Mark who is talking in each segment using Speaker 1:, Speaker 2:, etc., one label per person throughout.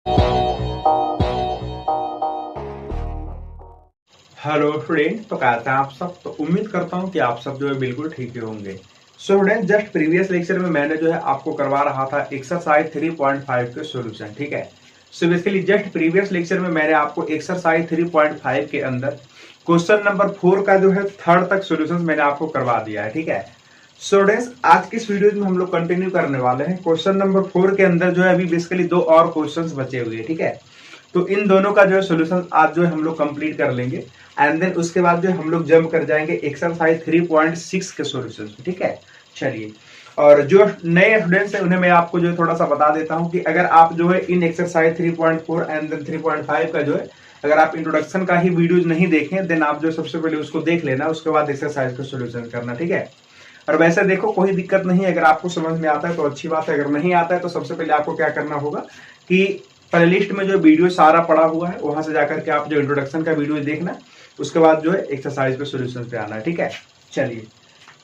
Speaker 1: Hello friend, तो कैसे हैं आप सब। तो उम्मीद करता हूं कि आप सब जो है बिल्कुल ठीक ही होंगे। So friend, just previous lecture में मैंने जो है आपको करवा रहा था एक्सरसाइज 3.5 के सॉल्यूशन। ठीक है। So basically just previous lecture में मैंने आपको एक्सरसाइज 3.5 के अंदर क्वेश्चन नंबर 4 का जो है थर्ड तक सॉल्यूशन मैंने आपको करवा दिया है। ठीक है। स्टूडेंट्स, आज की इस वीडियो में हम लोग कंटिन्यू करने वाले हैं। क्वेश्चन नंबर 4 के अंदर जो है अभी बेसिकली दो और क्वेश्चंस बचे हुए हैं। ठीक है। तो इन दोनों का जो है सोल्यूशन आज जो है हम लोग कंप्लीट कर लेंगे एंड देन उसके बाद जो है हम लोग जंप कर जाएंगे एक्सरसाइज 3.6 के सोल्यूशन। ठीक है। चलिए, और जो नए स्टूडेंट्स हैं उन्हें मैं आपको जो है थोड़ा सा बता देता हूं कि अगर आप जो है इन एक्सरसाइज 3.4 एंड देन 3.5 का जो है अगर आप इंट्रोडक्शन का ही वीडियोज नहीं देखें देन आप जो सबसे पहले उसको देख लेना, उसके बाद एक्सरसाइज का सोल्यूशन करना। ठीक है। और वैसे देखो, कोई दिक्कत नहीं है, अगर आपको समझ में आता है तो अच्छी बात है, अगर नहीं आता है तो सबसे पहले आपको क्या करना होगा कि प्लेलिस्ट में जो वीडियो सारा पड़ा हुआ है वहां से जाकर के आप जो इंट्रोडक्शन का वीडियो देखना, उसके बाद जो है एक्सरसाइज पे सॉल्यूशन पे आना है। ठीक है। चलिए,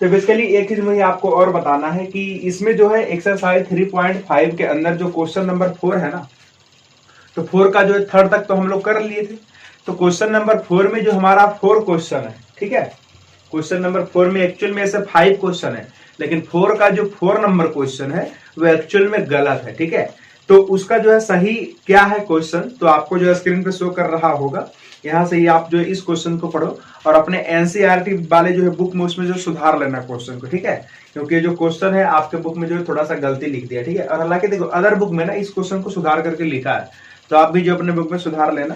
Speaker 1: तो बेसिकली एक चीज मुझे आपको और बताना है कि इसमें जो है एक्सरसाइज 3.5 के अंदर जो क्वेश्चन नंबर 4 है ना, तो 4 का जो है थर्ड तक तो हम लोग कर लिए थे। तो क्वेश्चन नंबर 4 में जो हमारा 4 क्वेश्चन है, ठीक है, क्वेश्चन नंबर 4 में एक्चुअल में ऐसे 5 क्वेश्चन है, लेकिन 4 का जो 4 नंबर क्वेश्चन है वो एक्चुअल में गलत है। ठीक है। तो उसका जो है सही क्या है क्वेश्चन, तो आपको जो है स्क्रीन पे शो कर रहा होगा। यहां से ही आप जो है इस क्वेश्चन को पढ़ो और अपने एनसीईआरटी वाले जो है बुक में उसमें जो सुधार लेना क्वेश्चन को। ठीक है। क्योंकि जो क्वेश्चन है आपके बुक में जो है थोड़ा सा गलती लिख दिया। ठीक है। और हालांकि देखो अदर बुक में ना इस क्वेश्चन को सुधार करके लिखा है, तो आप भी जो अपने बुक में सुधार लेना।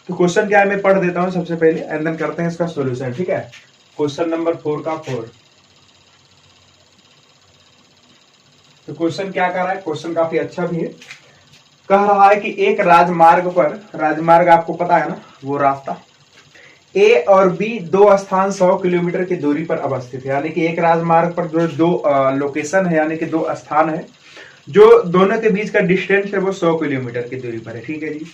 Speaker 1: तो क्वेश्चन क्या है मैं पढ़ देता हूँ सबसे पहले एंड देन करते हैं इसका सोल्यूशन। ठीक है। क्वेश्चन नंबर 4 का 4। तो क्वेश्चन क्या कर रहा है, क्वेश्चन काफी अच्छा भी है। कह रहा है कि एक राजमार्ग पर, राजमार्ग आपको पता है ना वो रास्ता, ए और बी दो स्थान 100 किलोमीटर की दूरी पर अवस्थित है। यानी कि एक राजमार्ग पर जो दो लोकेशन है, यानी कि दो स्थान है, जो दोनों के बीच का डिस्टेंस है वो 100 किलोमीटर की दूरी पर है। ठीक है जी।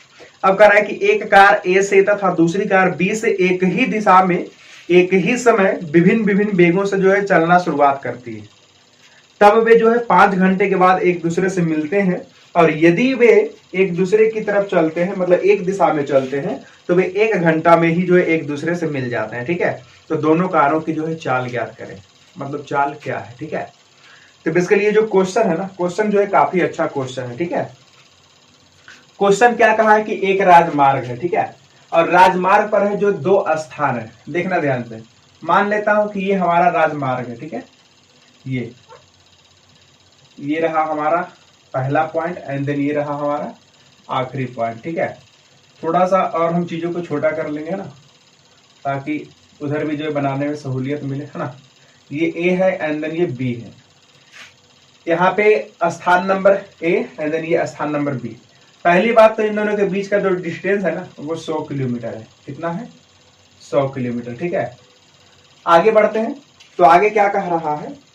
Speaker 1: अब कह रहा है कि एक कार ए से तथा दूसरी कार बी से एक ही दिशा में एक ही समय विभिन्न विभिन्न वेगों से जो है चलना शुरुआत करती है। तब वे जो है 5 घंटे के बाद एक दूसरे से मिलते हैं, और यदि वे एक दूसरे की तरफ चलते हैं, मतलब एक दिशा में चलते हैं, तो वे 1 घंटा में ही जो है एक दूसरे से मिल जाते हैं। ठीक है। तो दोनों कारों की जो है चाल ज्ञात करें, मतलब चाल क्या है। ठीक है। तो बेसिकली ये जो क्वेश्चन है ना, क्वेश्चन जो है काफी अच्छा क्वेश्चन है। ठीक है। क्वेश्चन क्या कहा है कि एक राजमार्ग है, ठीक है, और राजमार्ग पर है जो दो स्थान है। देखना ध्यान से, मान लेता हूं कि ये हमारा राजमार्ग है। ठीक है। ये रहा हमारा पहला पॉइंट एंड देन ये रहा हमारा आखिरी पॉइंट। ठीक है। थोड़ा सा और हम चीजों को छोटा कर लेंगे ना, ताकि उधर भी जो है बनाने में सहूलियत मिले, है ना। ये ए है एंड देन ये बी है। यहाँ पे स्थान नंबर ए एंड देन ये स्थान नंबर बी। पहली बात तो इन दोनों के बीच का जो डिस्टेंस है ना वो 100 किलोमीटर है। कितना है? 100 किलोमीटर। ठीक है। आगे बढ़ते हैं। तो आगे क्या कह रहा है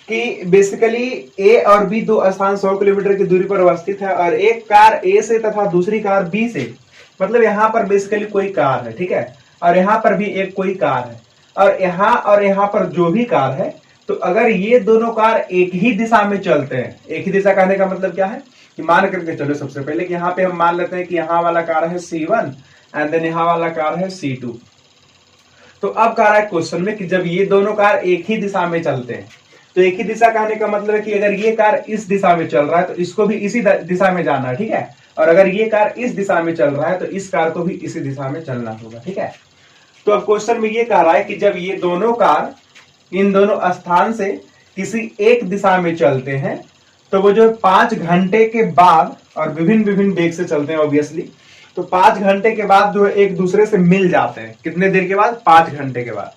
Speaker 1: कि बेसिकली ए और बी दो स्थान 100 किलोमीटर की दूरी पर अवस्थित है, और एक कार ए से तथा दूसरी कार बी से, मतलब यहाँ पर बेसिकली कोई कार है। ठीक है। और यहाँ पर भी एक कोई कार है, और यहाँ पर जो भी कार है, तो अगर ये दोनों कार एक ही दिशा में चलते हैं, एक ही दिशा कहने का मतलब क्या है कि मान करके चलो सबसे पहले कि यहाँ पे हम मान लेते हैं कि यहाँ वाला कार है C1 एंड देन यहाँ वाला कार है C2। तो अब कह रहा है क्वेश्चन में कि जब ये दोनों कार एक ही दिशा में चलते हैं, तो एक ही दिशा कहने का मतलब है कि अगर ये कार इस दिशा में चल रहा है तो इसको भी इसी दिशा में जाना है। ठीक है। और अगर ये कार इस दिशा में चल रहा है तो इस कार को भी इसी दिशा में चलना होगा। ठीक है। तो अब क्वेश्चन में ये कह रहा है कि जब ये दोनों कार इन दोनों स्थान से किसी एक दिशा में चलते हैं, तो वो जो 5 घंटे के बाद, और विभिन्न विभिन्न वेग से चलते हैं ऑब्वियसली, तो 5 घंटे के बाद जो है एक दूसरे से मिल जाते हैं। कितने देर के बाद? 5 घंटे के बाद।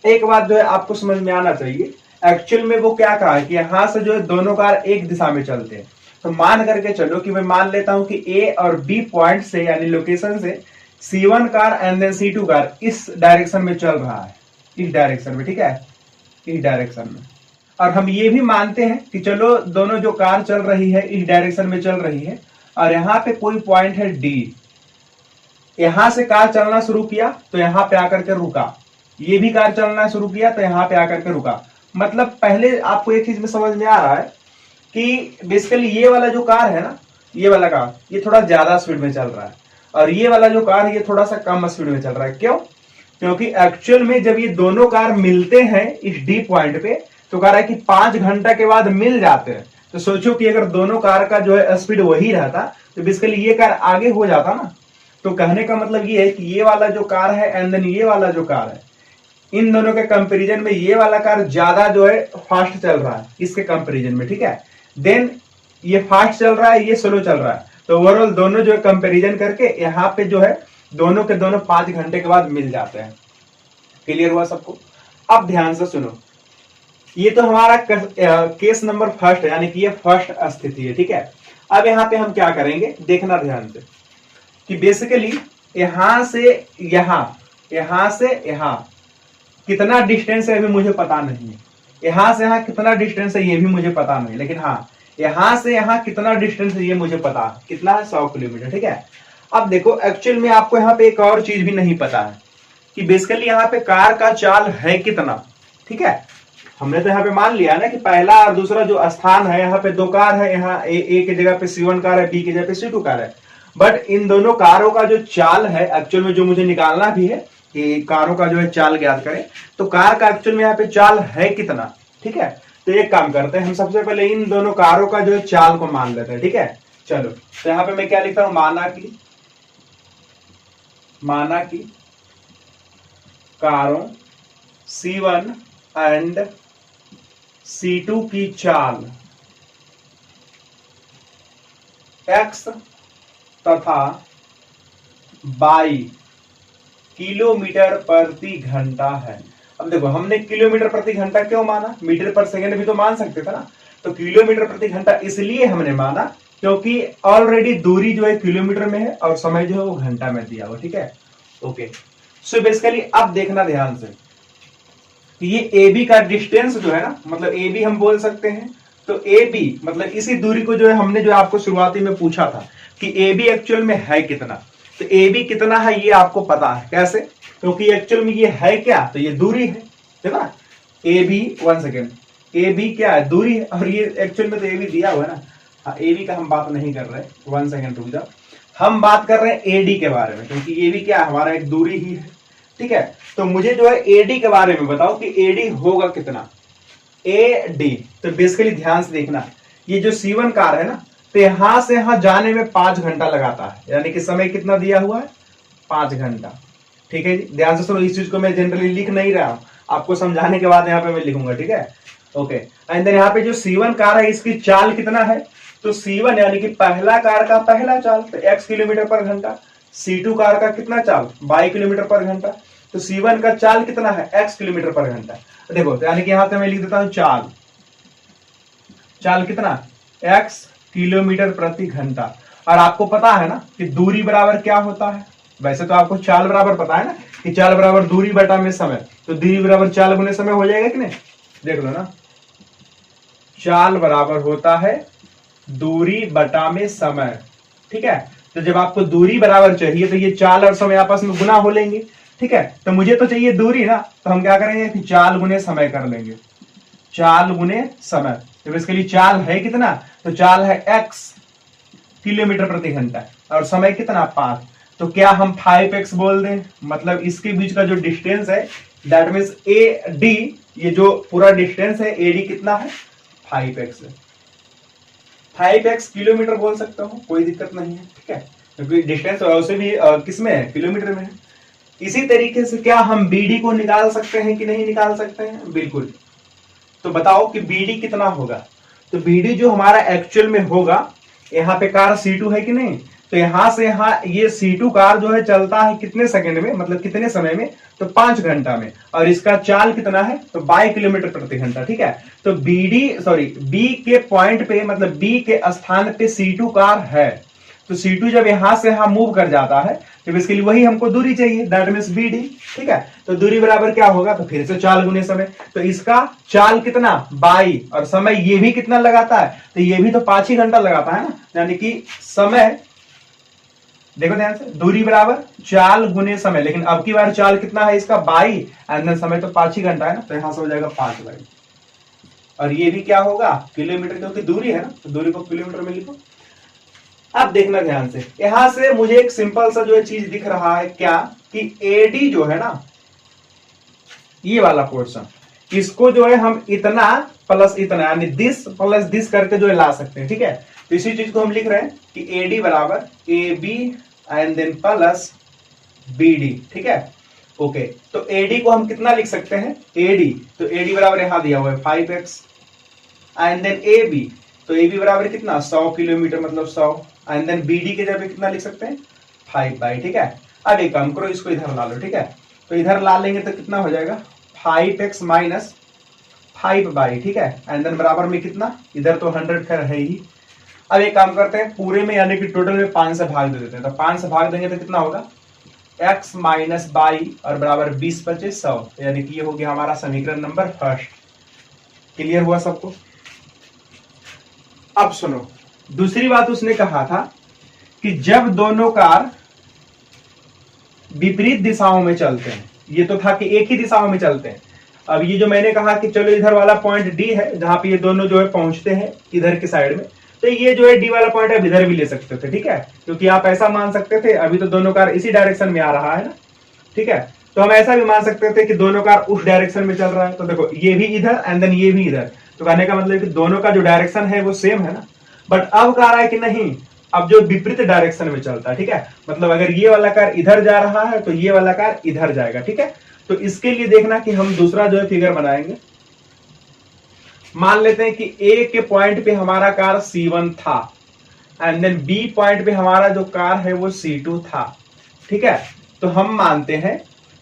Speaker 1: एक बात जो है आपको समझ में आना चाहिए, एक्चुअल में वो क्या कहा है कि यहां से जो है दोनों कार एक दिशा में चलते हैं। तो मान करके चलो कि मैं मान लेता हूं कि ए और बी पॉइंट से, यानी लोकेशन से, C1 car and then C2 car इस डायरेक्शन में चल रहा है, इस डायरेक्शन में। ठीक है। इस डायरेक्शन में। और हम ये भी मानते हैं कि चलो दोनों जो कार चल रही है इस डायरेक्शन में चल रही है, और यहाँ पे कोई पॉइंट है डी, यहां से कार चलना शुरू किया तो यहां पे आकर के रुका, ये भी कार चलना शुरू किया तो यहां पे आकर के रुका। मतलब पहले आपको एक चीज में समझ में आ रहा है कि बेसिकली ये वाला जो कार है ना, ये वाला कार ये थोड़ा ज्यादा स्पीड में चल रहा है, और ये वाला जो कार है ये थोड़ा सा कम स्पीड में चल रहा है। क्यों? क्योंकि एक्चुअल में जब ये दोनों कार मिलते हैं इस डी पॉइंट पे, तो कह रहा है कि 5 घंटा के बाद मिल जाते हैं। तो सोचो कि अगर दोनों कार का जो है स्पीड वही रहता तो बेसिकली ये कार आगे हो जाता ना। तो कहने का मतलब ये है कि ये वाला जो कार है एंड देन ये वाला जो कार है, इन दोनों के कंपैरिजन में ये वाला कार ज्यादा जो है फास्ट चल रहा है इसके कंपैरिजन में, ठीक है। देन ये फास्ट चल रहा है, ये स्लो चल रहा है, तो ओवरऑल दोनों जो है कंपैरिजन करके यहाँ पे जो है दोनों के दोनों 5 घंटे के बाद मिल जाते हैं। क्लियर हुआ सबको? अब ध्यान से सुनो, ये तो हमारा केस नंबर फर्स्ट है, यानी कि ये फर्स्ट स्थिति है, ठीक है। अब यहाँ पे हम क्या करेंगे देखना ध्यान से कि बेसिकली यहां से यहां से यहां कितना डिस्टेंस है अभी मुझे पता नहीं है, यहां से यहां कितना डिस्टेंस है ये भी मुझे पता नहीं, लेकिन हाँ यहां से यहां कितना डिस्टेंस है ये मुझे पता है, कितना है 100 किलोमीटर, ठीक है। अब देखो एक्चुअल में आपको यहाँ पे एक और चीज भी नहीं पता है कि बेसिकली यहाँ पे कार का चाल है कितना, ठीक है। हमने तो यहाँ पे मान लिया ना कि पहला और दूसरा जो स्थान है यहाँ पे 2 कार है, यहाँ ए की जगह पे C1 कार है, बी की जगह पे C2 कार है, बट इन दोनों कारों का जो चाल है एक्चुअल में जो मुझे निकालना भी है कि कारों का जो है चाल ज्ञात करें, तो कार का एक्चुअल में यहाँ पे चाल है कितना, ठीक है। तो एक काम करते हैं, हम सबसे पहले इन दोनों कारों का जो है चाल को मान लेते हैं, ठीक है। चलो तो यहाँ पे मैं क्या लिखता हूं, माना कि कारों C1 एंड C2 की चाल x तथा y किलोमीटर प्रति घंटा है। अब देखो हमने किलोमीटर प्रति घंटा क्यों माना, मीटर पर सेकंड भी तो मान सकते थे ना। तो किलोमीटर प्रति घंटा इसलिए हमने माना क्योंकि ऑलरेडी दूरी जो है किलोमीटर में है और समय जो है वो घंटा में दिया हुआ, ठीक है। ओके, सो बेसिकली अब देखना ध्यान से कि ये ए बी का डिस्टेंस जो है ना, मतलब ए बी हम बोल सकते हैं, तो ए बी मतलब इसी दूरी को जो है हमने जो आपको शुरुआती में पूछा था कि ए बी एक्चुअल में है कितना, तो ए बी कितना है ये आपको पता है। कैसे? क्योंकि एक्चुअल में ये है क्या, तो ये दूरी है, देखो ना A B, 1 second, A B क्या है, दूरी है, और ये एक्चुअल में तो ए बी दिया हुआ है ना। हाँ, ए बी का हम बात नहीं कर रहे, 1 सेकेंड रुक जाओ, हम बात कर रहे हैं ए डी के बारे में, क्योंकि ए बी क्या है, हमारा एक दूरी ही है, ठीक है। तो मुझे जो है ए डी के बारे में बताओ कि ए डी होगा कितना, ए डी। तो बेसिकली ध्यान से देखना, ये जो C1 कार है ना, तो यहां से यहां जाने में 5 घंटा लगाता है, यानी कि समय कितना दिया हुआ है, 5 घंटा, ठीक है जी। ध्यान से सुनो, इस चीज को मैं जनरली लिख नहीं रहा हूं, आपको समझाने के बाद यहाँ पे मैं लिखूंगा, ठीक है। ओके, एंड देन यहाँ पे जो C1 कार है इसकी चाल कितना है, तो C1 यानी कि पहला कार का पहला चाल तो x किलोमीटर पर घंटा, C2 कार का कितना चाल, y किलोमीटर पर घंटा, तो C1 का चाल कितना है, x किलोमीटर पर घंटा। देखो तो यानी कि यहाँ पे मैं लिख देता हूं चाल कितना, x किलोमीटर प्रति घंटा। और आपको पता है ना कि दूरी बराबर क्या होता है, वैसे तो आपको चाल बराबर पता है ना कि चाल बराबर दूरी बटा में समय, तो दूरी बराबर चाल गुने समय हो जाएगा कि नहीं, देख लो ना, चाल बराबर होता है दूरी बटा में समय, ठीक है। तो जब आपको दूरी बराबर चाहिए तो ये चाल और समय आपस में गुना हो लेंगे, ठीक है। तो मुझे तो चाहिए दूरी ना, तो हम क्या करेंगे कि चाल गुने समय कर लेंगे, चाल गुने समय। तो इसके लिए चाल है कितना, तो चाल है x किलोमीटर प्रति घंटा और समय कितना 5, तो क्या हम 5x बोल दें, मतलब इसके बीच का जो डिस्टेंस है दैट मीन्स ए डी, ये जो पूरा डिस्टेंस है ए डी कितना है 5x है, 5x किलोमीटर बोल सकता हूं, कोई दिक्कत नहीं है, ठीक है, क्योंकि डिस्टेंस वैसे भी किसमें है, किलोमीटर में है। इसी तरीके से क्या हम BD को निकाल सकते हैं कि नहीं निकाल सकते हैं, बिल्कुल। तो बताओ कि BD कितना होगा, तो BD जो हमारा एक्चुअल में होगा, यहाँ पे कार C2 है कि नहीं, तो यहां से यहां ये C2 कार जो है चलता है कितने सेकंड में, मतलब कितने समय में, तो 5 घंटा में, और इसका चाल कितना है, तो 22 किलोमीटर प्रति घंटा, ठीक है। तो B के पॉइंट पे, मतलब B के स्थान पे C2 कार है, तो C2 जब यहां से यहां मूव कर जाता है तो इसके लिए वही हमको दूरी चाहिए, दैट मीन्स BD, ठीक है। तो दूरी बराबर क्या होगा, तो फिर से चाल गुने समय, तो इसका चाल कितना 22 और समय ये भी कितना लगाता है, तो ये भी तो 5 ही घंटा लगाता है ना, यानी कि समय, देखो ध्यान से, दूरी बराबर चाल गुने समय, लेकिन अब की बार चाल कितना है इसका 22 एंड समय तो 5 ही घंटा है ना, तो यहां से हो जाएगा 5/, और ये भी क्या होगा किलोमीटर, क्योंकि दूरी है ना, तो दूरी को किलोमीटर में लिखो। अब देखना ध्यान से, यहां से मुझे एक सिंपल सा जो है चीज दिख रहा है क्या, कि एडी जो है ना, ये वाला पोर्शन, इसको जो है हम इतना प्लस इतना यानी दिस प्लस दिस करके जो है ला सकते हैं। ठीक है, तो इसी चीज को हम लिख रहे हैं कि एडी बराबर A B and then plus B D. ठीक है, ओके, तो एडी को हम कितना लिख सकते हैं, एडी, तो एडी बराबर यहां दिया हुआ है 5x and then A B, तो ए बी बराबर कितना 100 किलोमीटर मतलब 100 एंड देन बी डी के जगह कितना लिख सकते हैं 5 बाई। ठीक है, अब एक काम करो, इसको इधर ला लो। ठीक है, तो इधर ला लेंगे तो कितना हो जाएगा 5x माइनस 5 बाई। ठीक है, एंड देन बराबर में कितना, इधर तो 100 खैर है ही। अब एक काम करते हैं, पूरे में यानी कि टोटल में 5 से भाग दे देते हैं, तो 5 से भाग देंगे तो कितना होगा x माइनस बाई और बराबर 20 25 100, यानी कि ये हो गया हमारा समीकरण नंबर फर्स्ट। क्लियर हुआ सबको? अब सुनो, दूसरी बात उसने कहा था कि जब दोनों कार विपरीत दिशाओं में चलते हैं, ये तो था कि एक ही दिशाओं में चलते हैं। अब ये जो मैंने कहा कि चलो इधर वाला पॉइंट डी है जहां पे ये दोनों जो है पहुंचते हैं इधर की साइड में, तो ये जो है डी वाला पॉइंट अब इधर भी ले सकते थे। ठीक है, क्योंकि आप ऐसा मान सकते थे, अभी तो दोनों कार इसी डायरेक्शन में आ रहा है ना। ठीक है, तो हम ऐसा भी मान सकते थे कि दोनों कार उस डायरेक्शन में चल रहा है, तो देखो ये भी इधर एंड देन ये भी इधर, तो कहने का मतलब कि दोनों का जो डायरेक्शन है वो सेम है ना। बट अब कह रहा है कि नहीं, अब जो विपरीत डायरेक्शन में चलता है। ठीक है, मतलब अगर ये वाला कार इधर जा रहा है तो ये वाला कार इधर जाएगा। ठीक है, तो इसके लिए देखना कि हम दूसरा जो है फिगर बनाएंगे। मान लेते हैं कि ए के पॉइंट पे हमारा कार C1 था एंड देन बी पॉइंट पे हमारा जो कार है वो C2 था। ठीक है, तो हम मानते हैं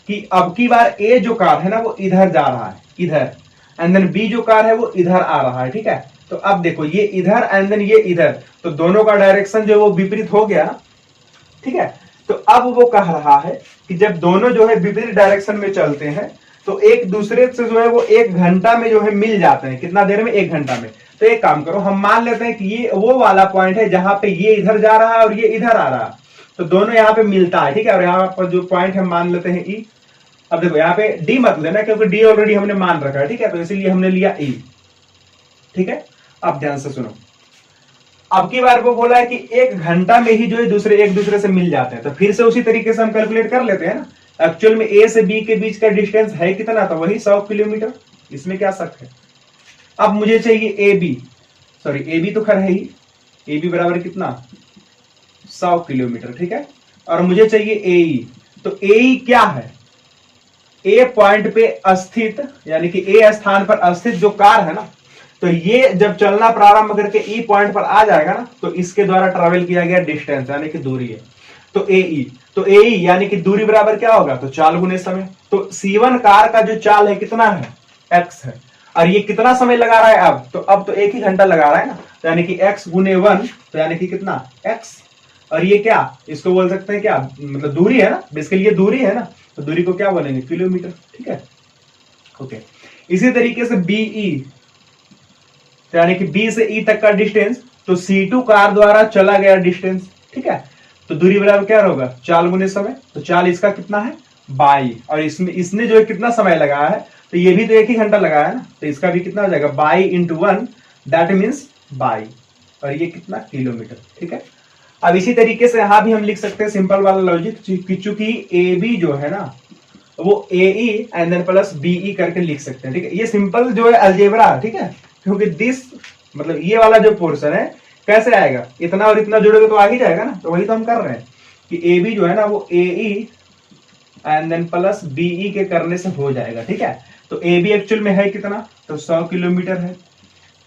Speaker 1: कि अब की बार ए जो कार है ना वो इधर जा रहा है, इधर, एंड देन बी जो कार है वो इधर आ रहा है। ठीक है, तो अब देखो ये इधर एंड देन ये इधर, तो दोनों का डायरेक्शन जो है वो विपरीत हो गया ना। ठीक है, तो अब वो कह रहा है कि जब दोनों जो है विपरीत डायरेक्शन में चलते हैं तो एक दूसरे से जो है वो 1 घंटा में जो है मिल जाते हैं। कितना देर में? 1 घंटा में। तो एक काम करो, हम मान लेते हैं कि ये वो वाला पॉइंट है जहां पे ये इधर जा रहा है और ये इधर आ रहा है, तो दोनों यहाँ पे मिलता है। ठीक है, और यहाँ पर जो पॉइंट हम मान लेते हैं ई। अब देखो यहाँ पे डी मत लेना क्योंकि डी ऑलरेडी हमने मान रखा है। ठीक है, तो इसीलिए हमने लिया ई। ठीक है, अब ध्यान से सुनो, अब की बार वो बोला है कि 1 घंटा में ही जो है एक दूसरे से मिल जाते हैं, तो फिर से उसी तरीके से हम कैलकुलेट कर लेते हैं ना। एक्चुअल में ए से बी के बीच का डिस्टेंस है कितना, तो वही 100 किलोमीटर, इसमें क्या शक है। अब मुझे चाहिए A B, sorry A B तो खैर है ही, ए बी बराबर कितना 100 किलोमीटर। ठीक है, और मुझे चाहिए ए ई, तो ए ई क्या है, ए पॉइंट पे स्थित यानी कि ए स्थान पर स्थित जो कार है ना, तो ये जब चलना प्रारंभ करके ई पॉइंट पर आ जाएगा ना, तो इसके द्वारा ट्रेवल किया गया डिस्टेंस यानी कि दूरी है, तो ए ई, तो ए ई यानी कि दूरी बराबर क्या होगा, तो चाल गुने समय। तो C1 कार का जो चाल है कितना है, x है, और ये कितना समय लगा रहा है अब, तो अब तो 1 ही घंटा लगा रहा है ना, तो यानी कि x गुने 1, तो यानी कि कितना x, और ये क्या, इसको बोल सकते हैं क्या, मतलब दूरी है ना, बेसिकली ये दूरी है ना, तो दूरी को क्या बोलेंगे, किलोमीटर। ठीक है, ओके। इसी तरीके से BE, तो यानी कि B से E तक का डिस्टेंस, तो C2 कार द्वारा चला गया डिस्टेंस। ठीक है, तो दूरी बराबर क्या होगा, चाल गुने समय, तो चाल इसका कितना है 22, और इसमें इसने जो है कितना समय लगाया है, तो ये भी तो 1 ही घंटा लगाया है ना, तो इसका भी कितना हो जाएगा 22 × 1, दैट मीन्स 22, और ये कितना किलोमीटर। ठीक है, अब इसी तरीके से यहां भी हम लिख सकते हैं सिंपल वाला लॉजिक, चूंकि ए बी जो है ना वो A E and then plus B E करके लिख सकते हैं। ठीक है, ये सिंपल जो है अलजेब्रा है। ठीक है, क्योंकि दिस मतलब ये वाला जो पोर्शन है कैसे आएगा, इतना और इतना जोड़ोगे तो आ ही जाएगा ना, तो वही तो हम कर रहे हैं कि ए बी जो है ना वो A E and then plus B E के करने से हो जाएगा। ठीक है, तो ए बी एक्चुअल में है कितना, तो 100 किलोमीटर है,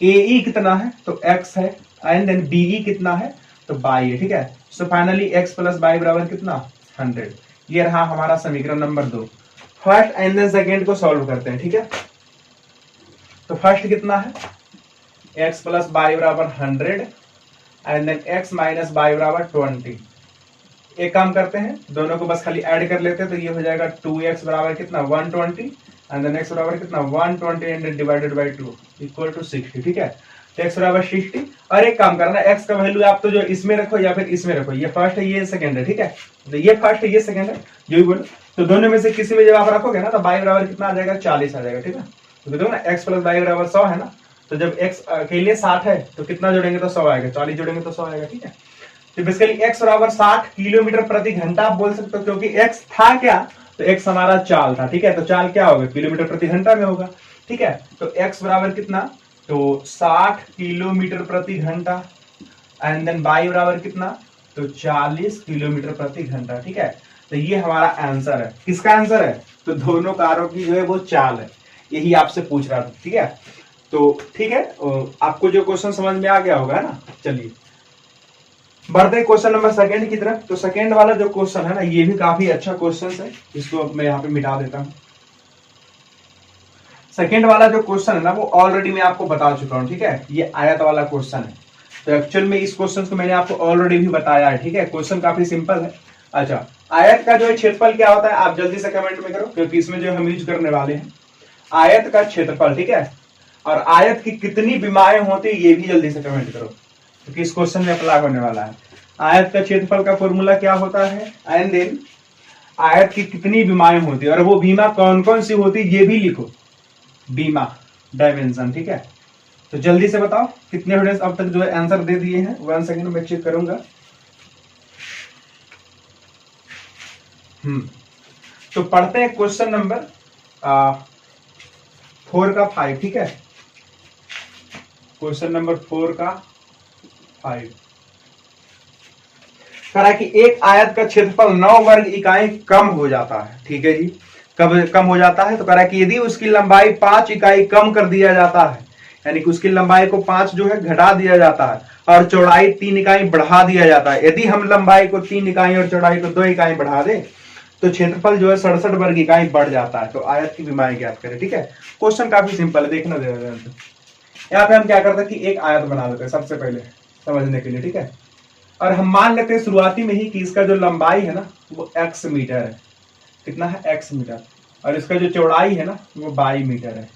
Speaker 1: ए ई कितना है, तो x है, एंड देन बी ई कितना है, तो 22 है। ठीक है, सो फाइनली x प्लस 22 बराबर कितना 100। ये रहा हमारा समीकरण number 2। First and then second को सॉल्व करते हैं। ठीक है, तो फर्स्ट कितना है, x प्लस 22 बराबर 100 एंड देन x माइनस 22 बराबर 20। एक काम करते हैं, दोनों को बस खाली ऐड कर लेते हैं, तो ये हो जाएगा 2x बराबर कितना 120 एंड देन x बराबर कितना 120 and divided by 2 equal to 60। ठीक है, तो x बराबर 60, और एक काम करना, x का वैल्यू आप तो जो इसमें रखो या फिर इसमें रखो, ये फर्स्ट है ये सेकंड है। ठीक है, तो ये फर्स्ट है ये सेकंड है, जो भी बोलो, तो दोनों में से किसी में जब आप रखोगे ना तो 22 बराबर कितना आ जाएगा 40 आ जाएगा। ठीक है, तो देखो ना x प्लस 22 बराबर 100 है ना, तो जब x के लिए 60 है तो कितना जोड़ेंगे तो 100 आएगा, 40 जोड़ेंगे तो 100 आएगा। ठीक है, तो बेसिकली x बराबर 60 किलोमीटर प्रति घंटा आप बोल सकते हो, क्योंकि x था क्या, तो x हमारा चाल था, ठीक है। तो चाल क्या होगा, किलोमीटर प्रति घंटा में होगा, ठीक है। तो x बराबर कितना, तो 60 किलोमीटर प्रति घंटा, एंड देन y बराबर कितना, तो 40 किलोमीटर प्रति घंटा, ठीक है। तो ये हमारा आंसर है। किसका आंसर है, तो दोनों कारों की जो है वो चाल है, यही आपसे पूछ रहा था, ठीक है। तो ठीक है, आपको जो क्वेश्चन समझ में आ गया होगा ना। चलिए बढ़ते क्वेश्चन नंबर सेकंड की तरफ। तो सेकंड वाला जो क्वेश्चन है ना, ये भी काफी अच्छा क्वेश्चन है, इसको मैं यहाँ पे मिटा देता हूँ। सेकंड वाला जो क्वेश्चन है ना, वो ऑलरेडी मैं आपको बता चुका हूँ, ठीक है। ये आयत वाला क्वेश्चन है, तो एक्चुअल में इस क्वेश्चन को मैंने आपको ऑलरेडी भी बताया है, ठीक है। क्वेश्चन काफी सिंपल है। अच्छा, आयत का जो है क्षेत्रफल क्या होता है, आप जल्दी से कमेंट में करो, क्योंकि इसमें जो हम यूज करने वाले हैं आयत का क्षेत्रफल, ठीक है। और आयत की कितनी विमाएं होती है, ये भी जल्दी से कमेंट करो, क्योंकि इस क्वेश्चन में अप्लाई होने वाला है। आयत का क्षेत्रफल का फॉर्मूला क्या होता है, एंड देन आयत की कितनी विमाएं होती है, और वो बीमा कौन कौन सी होती है ये भी लिखो, बीमा डायमेंशन, ठीक है। तो जल्दी से बताओ कितने स्टूडेंट्स अब तक जो है आंसर दे दिए हैं। 1 सेकंड में चेक करूंगा। तो पढ़ते हैं क्वेश्चन नंबर 4 का 5, ठीक है। क्वेश्चन नंबर 4 का 5 कह रहा है कि एक आयत का क्षेत्रफल 9 वर्ग इकाई कम हो जाता है, ठीक है जी। कब कम हो जाता है, तो कह रहा है कि यदि उसकी लंबाई 5 इकाई कम कर दिया जाता है, यानी कि उसकी लंबाई को 5 जो है घटा दिया जाता है, और चौड़ाई 3 इकाई बढ़ा दिया जाता है। यदि हम लंबाई को 3 इकाई और चौड़ाई को 2 इकाई बढ़ा दें, तो क्षेत्रफल जो है 67 वर्ग इकाई बढ़ जाता है। तो आयत की विमाएं ज्ञात करें, ठीक है। क्वेश्चन काफी सिंपल है, देखना देगा। यहाँ पे हम क्या करते हैं कि एक आयत बना देते हैं सबसे पहले समझने के लिए, ठीक है। और हम मान लेते हैं शुरुआती में ही कि इसका जो लंबाई है ना वो x मीटर है। कितना है, x मीटर, और इसका जो चौड़ाई है ना वो 22 मीटर है,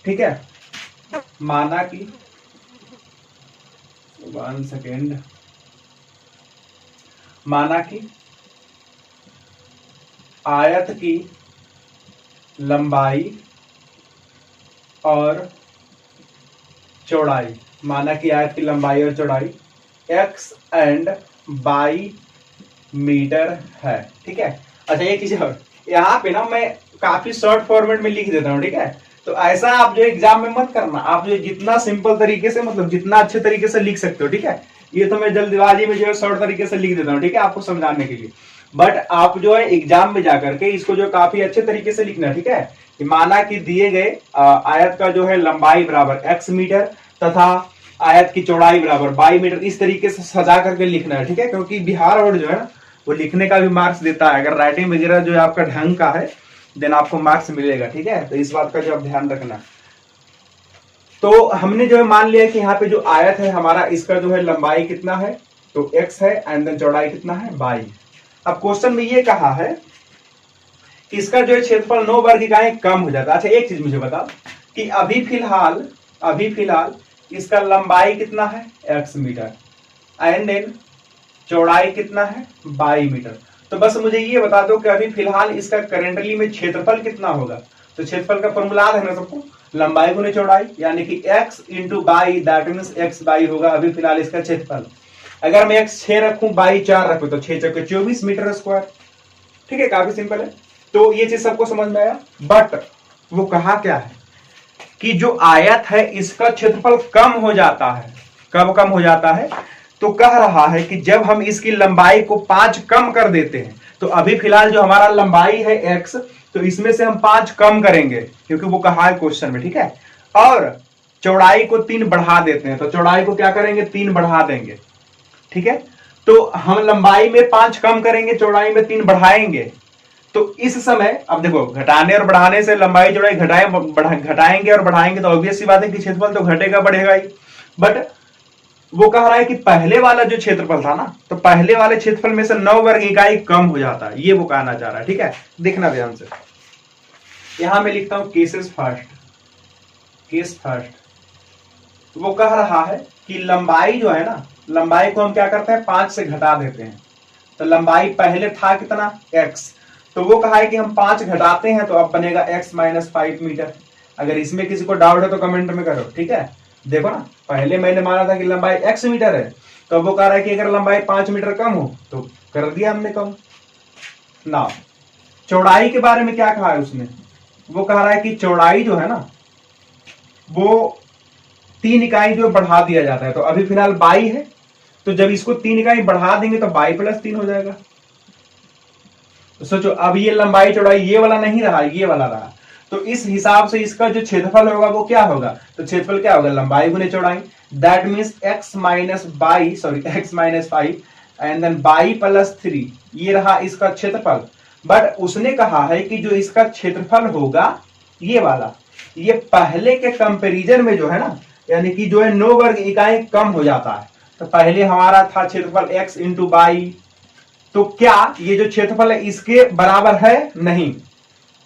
Speaker 1: ठीक है। माना कि 1 सेकेंड, माना कि आयत की लंबाई और चौड़ाई, माना कि आयत की लंबाई और चौड़ाई x एंड y मीटर है, ठीक है। अच्छा एक चीज और, यहाँ पे ना मैं काफी शॉर्ट फॉर्मेट में लिख देता हूँ, ठीक है। तो ऐसा आप जो एग्जाम में मत करना, आप जो जितना सिंपल तरीके से, मतलब जितना अच्छे तरीके से लिख सकते हो, ठीक है। ये तो मैं जल्दबाजी में जो है शॉर्ट तरीके से लिख देता हूँ, ठीक है, आपको समझाने के लिए। बट आप जो है एग्जाम में जाकर के इसको जो काफी अच्छे तरीके से लिखना, ठीक है। कि माना कि दिए गए आयत का जो है लंबाई बराबर x मीटर तथा आयत की चौड़ाई बराबर 22 मीटर, इस तरीके से सजा करके लिखना है, ठीक है। क्योंकि बिहार बोर्ड जो है ना वो लिखने का भी मार्क्स देता है। अगर राइटिंग वगैरह जो है आपका ढंग का है, देन आपको मार्क्स मिलेगा, ठीक है। तो इस बात का जो आप ध्यान रखना। तो हमने जो है मान लिया कि यहाँ पे जो आयत है हमारा, इसका जो है लंबाई कितना है, तो x है, एंड देन चौड़ाई कितना है, 22। अब क्वेश्चन में ये कहा है कि इसका जो है क्षेत्रफल 9 वर्ग इकाई कम हो जाता है। अच्छा एक चीज मुझे बताओ कि अभी फिलहाल इसका लंबाई कितना है, x मीटर, एंड देन चौड़ाई कितना है, 22 मीटर। तो बस मुझे ये बता दो कि अभी फिलहाल इसका करेंटली में क्षेत्रफल कितना होगा। तो क्षेत्रफल का फॉर्मूला है ना सबको, लंबाई गुने चौड़ाई, यानी कि x into by, that means x by होगा अभी फिलहाल इसका क्षेत्रफल। अगर मैं x 6 रखूं, बाई 4 रखूं, तो 6 चौके 24 मीटर स्क्वायर, ठीक है। काफी सिंपल है। तो ये चीज सबको समझ में आया। बट वो कहा क्या है कि जो आयत है इसका क्षेत्रफल कम हो जाता है। कब कम हो जाता है, तो कह रहा है कि जब हम इसकी लंबाई को 5 कम कर देते हैं। तो अभी फिलहाल जो हमारा लंबाई है x, तो इसमें से हम 5 कम करेंगे, क्योंकि वो कहा है क्वेश्चन में, ठीक है। और चौड़ाई को 3 बढ़ा देते हैं, तो चौड़ाई को क्या करेंगे, 3 बढ़ा देंगे, ठीक है। तो हम लंबाई में 5 कम करेंगे, चौड़ाई में 3 बढ़ाएंगे। तो इस समय अब देखो, घटाने और बढ़ाने से लंबाई चौड़ाई घटाएंगे और बढ़ाएंगे, तो ऑब्वियस सी बात है कि क्षेत्रफल तो घटेगा बढ़ेगा ही। बट वो कह रहा है कि पहले वाला जो क्षेत्रफल था ना, तो पहले वाले क्षेत्रफल में से 9 वर्ग इकाई कम हो जाता है, ये वो कहना चाह रहा है, ठीक है। देखना ध्यान से, यहां मैं लिखता हूं केस फर्स्ट। वो कह रहा है कि लंबाई जो है ना, लंबाई को हम क्या करते हैं, 5 से घटा देते हैं। तो लंबाई पहले था कितना, x, तो वो कहा है कि हम 5 घटाते हैं, तो अब बनेगा x माइनस 5 मीटर। अगर इसमें किसी को डाउट है तो कमेंट में करो, ठीक है। देखो ना, पहले मैंने माना था कि लंबाई x मीटर है, तो वो कह रहा है कि अगर लंबाई 5 मीटर कम हो तो कर दिया हमने कम ना। चौड़ाई के बारे में क्या कहा है उसने, वो कह रहा है कि चौड़ाई जो है ना वो 3 इकाई जो बढ़ा दिया जाता है। तो अभी फिलहाल 22 है, तो जब इसको 3 इकाई बढ़ा देंगे तो 22 + 3 हो जाएगा। तो सोचो अब ये लंबाई चौड़ाई ये वाला नहीं रहा, ये वाला रहा, तो इस हिसाब से इसका जो क्षेत्रफल होगा वो क्या होगा, तो क्षेत्रफल क्या होगा, लंबाई गुने चौड़ाई। That means x - 5 and then 22 + 3 ये रहा इसका क्षेत्रफल। बट उसने कहा है कि जो इसका क्षेत्रफल होगा ये वाला, ये पहले के कंपैरिजन में जो है ना, यानी कि जो है 9 वर्ग इकाई कम हो जाता है। तो पहले हमारा था क्षेत्रफल x × 22, तो क्या ये जो क्षेत्रफल है इसके बराबर है, नहीं।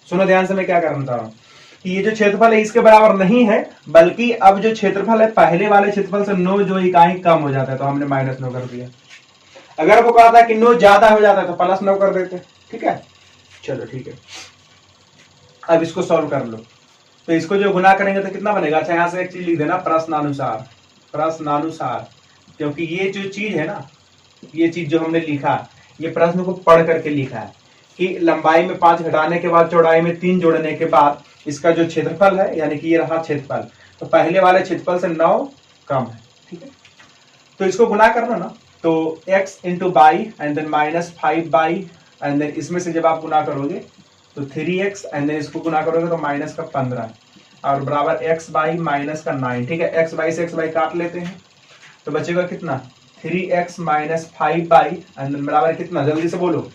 Speaker 1: सुनो ध्यान से मैं क्या करना चाह रहा हूं कि ये जो क्षेत्रफल है इसके बराबर नहीं है, बल्कि अब जो क्षेत्रफल है पहले वाले क्षेत्रफल से 9 जो इकाई कम हो जाता है, तो हमने -9 कर दिया। अगर वो कहा था कि 9 ज्यादा हो जाता है तो +9 कर देते, ठीक है। चलो ठीक है, अब इसको सॉल्व कर लो। तो इसको जो गुना करेंगे तो कितना बनेगा, अच्छा यहां से एक चीज लिख देना, प्रश्नानुसार, क्योंकि ये जो चीज है ना, ये चीज जो हमने लिखा, ये प्रश्न को पढ़ करके लिखा है कि लंबाई में 5 घटाने के बाद चौड़ाई में 3 जोड़ने के बाद इसका जो क्षेत्रफल है, यानी कि ये रहा क्षेत्रफल, तो पहले वाले क्षेत्रफल से 9 कम है, ठीक है। तो इसको गुना करना ना, तो x × 22 and then -5/, and then इसमें से जब आप गुना करोगे तो 3x, एंड देन इसको गुना करोगे तो -15 और बराबर x/- -9, ठीक है। x/, से x/, काट लेते हैं तो बचेगा कितना, 3x - 5/, एंड देन बराबर कितना, जल्दी से बोलो,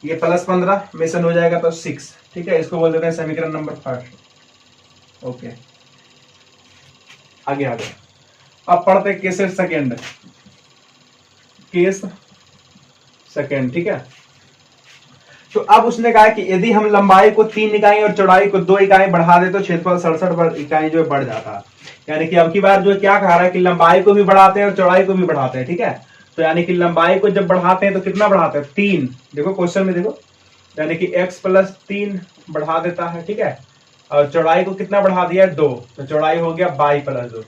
Speaker 1: ये +15 में से हो जाएगा तो 6, ठीक है। इसको बोल देते हैं समीकरण नंबर 1। ओके, आगे अब पढ़ते केस सेकेंड, ठीक है। तो अब उसने कहा कि यदि हम लंबाई को 3 इकाई और चौड़ाई को 2 इकाई बढ़ा दे तो क्षेत्रफल 67 इकाई जो बढ़ जाता है। यानी कि अब की बार जो क्या कहा रहा है कि लंबाई को भी बढ़ाते हैं और चौड़ाई को भी बढ़ाते हैं, ठीक है। तो यानी कि लंबाई को जब बढ़ाते हैं तो कितना बढ़ाते हैं, 3, देखो क्वेश्चन में देखो, यानी कि x + 3 बढ़ा देता है, ठीक है। और चौड़ाई को कितना बढ़ा दिया, 2, तो चौड़ाई हो गया 22 + 2,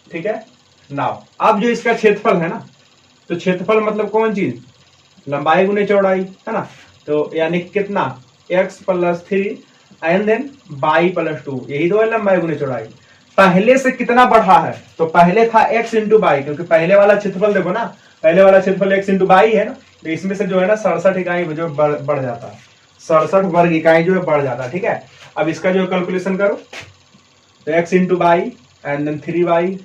Speaker 1: ठीक है। नाउ अब जो इसका क्षेत्रफल है ना, तो क्षेत्रफल मतलब कौन चीज, लंबाई गुने चौड़ाई, है ना। तो यानी कितना, x + 3 एंड देन 22 + 2, यही तो है लंबाई गुने चौड़ाई। पहले से कितना बढ़ा है, तो पहले था x × 22, क्योंकि पहले वाला क्षेत्रफल देखो ना, पहले वाला क्षेत्रफल x × 22 है ना, तो इसमें से जो है ना 67 इकाई जो बढ़ जाता है, 67 वर्ग इकाई जो है बढ़ जाता है, ठीक है। अब इसका जो कैलकुलेशन करो, तो x × 22 एंड देन 3y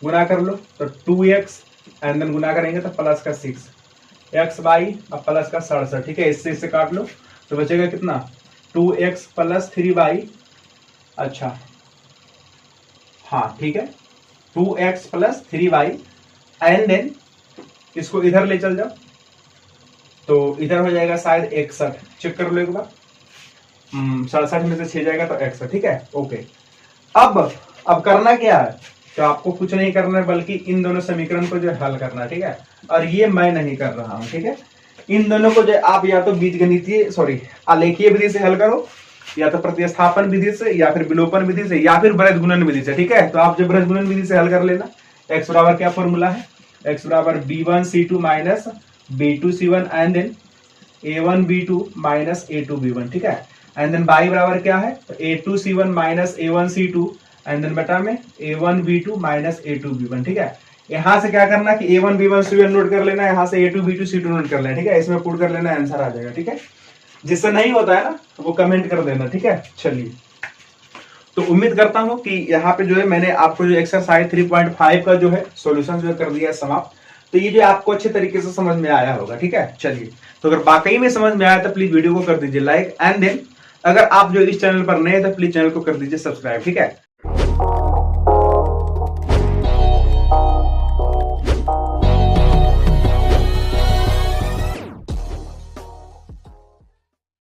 Speaker 1: गुना कर लो तो 2x, एंड देन गुना करेंगे तो +6 x/, अब +67, ठीक है। इससे काट लो तो बचेगा कितना, 2x + 3y, अच्छा हाँ ठीक है, 2x + 3y, एंड देन इसको इधर ले चल जाओ तो इधर हो जाएगा शायद 61, चेक कर लो एक बार, 67 में से 6 जाएगा तो 61, ठीक है। ओके, अब करना क्या है, तो आपको कुछ नहीं करना है बल्कि इन दोनों समीकरण को जो हल करना है, ठीक है। और ये मैं नहीं कर रहा हूं, ठीक है। इन दोनों को जो आप या तो बीजगणितीय आलेखीय विधि से हल करो, या तो प्रतिस्थापन विधि से, या फिर विलोपन विधि से, या फिर बृहद गुणन विधि से, ठीक है। तो आप जो बृहद गुणन विधि से हल कर लेना, x बराबर क्या फॉर्मूला है, x बराबर b1c2 - b2c1 and then a1b2 - a2b1, ठीक है। एंड देन y बराबर क्या है, तो a2c1 - a1c2 एंड देन बटा में a1b2 - a2b1, ठीक है। यहां से क्या करना कि a1 b1 c1 नोट कर लेना, यहां से a2 b2 c2 नोट कर लेना, ठीक है। इसमें पुट कर लेना, आंसर आ जाएगा, ठीक है। जिससे नहीं होता है ना वो कमेंट कर देना, ठीक है। चलिए, तो उम्मीद करता हूं कि यहाँ पे जो है मैंने आपको जो एक्सरसाइज 3.5 का जो है सॉल्यूशन जो है कर दिया समाप्त। तो ये जो आपको अच्छे तरीके से समझ में आया होगा, ठीक है। चलिए, तो अगर वाकई में समझ में आया तो प्लीज वीडियो को कर दीजिए लाइक, एंड देन अगर आप जो इस चैनल पर नए हैं तो प्लीज चैनल को कर दीजिए सब्सक्राइब, ठीक है।